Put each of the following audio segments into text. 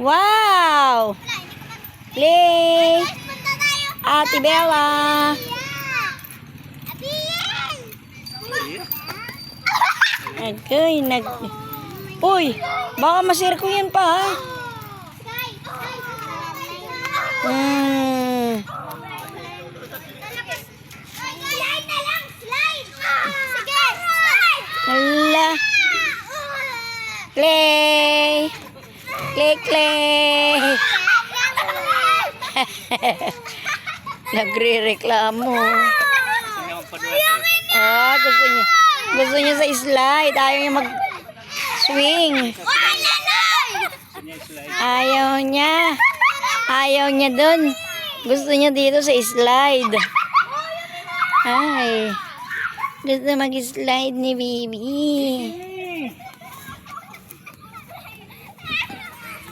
Wow! Play! Ate Bella! Agay, Uy! Baka masirko yan pa, ha? Hala! Clay! Clay! Nagre-reklamo. Ah, gusto niya sa slide. Ayaw niya mag-swing. Ayaw niya dun. Gusto niya dito sa slide. Ay. Gusto mag-slide ni Bibi.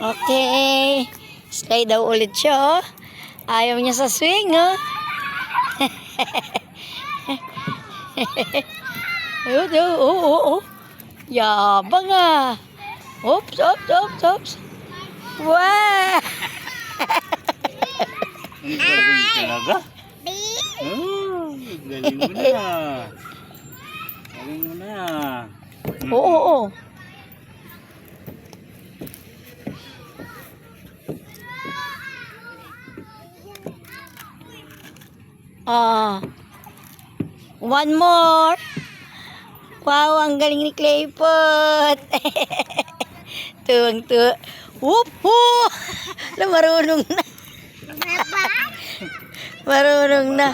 Okay. Slide daw ulit siya, oh. Ayaw niya sa swing, oh. Oh. Yabang, ah. Oops. Wow! Galing talaga. Galing mo na. Galing mo na. Oo. One more. Wow, ang galing ni Claypot. Tuwang-tuwa. Whoop! Marunong na. Marunong na.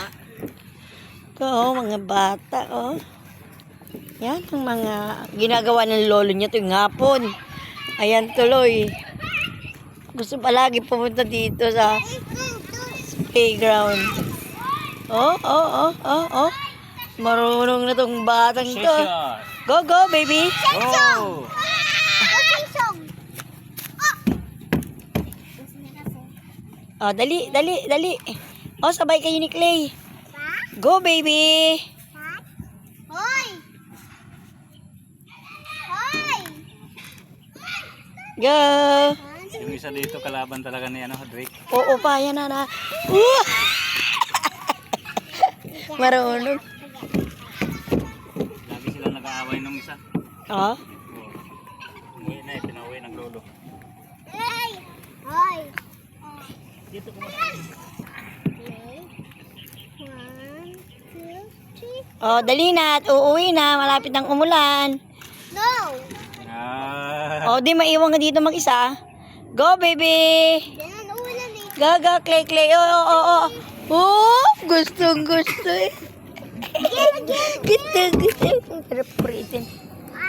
Oo, mga bata, oh. Yan, ang mga ginagawa ng lolo niya tuwing hapon. Ayan tuloy. Gusto palagi pumunta dito sa playground. Oh. Marunong na tong batang to. Go, baby. Oh. Oh, dali. Oh, sabay kayo ni Clay. Go, baby. Hoy! Go. Yung isa dito kalaban talaga ni Drake. Oo pa, yan na. Marunong. Lagi sila nag-aaway nung isa. Oh. Umuwi na, pinauwi ng lolo. Hoy! Dito ko Oh, dali na at uuwi na. Malapit ng umulan. No! Oh, di maiwan ka dito mag-isa. Go, baby. Yan, ulan eh. Go, Clay. Oh. Oh, gustong-gusto eh. Gusto. Puritin.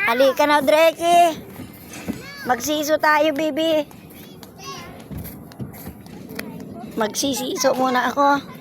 Halika na, Drake. Magsiso tayo, baby. Magsisiso muna ako.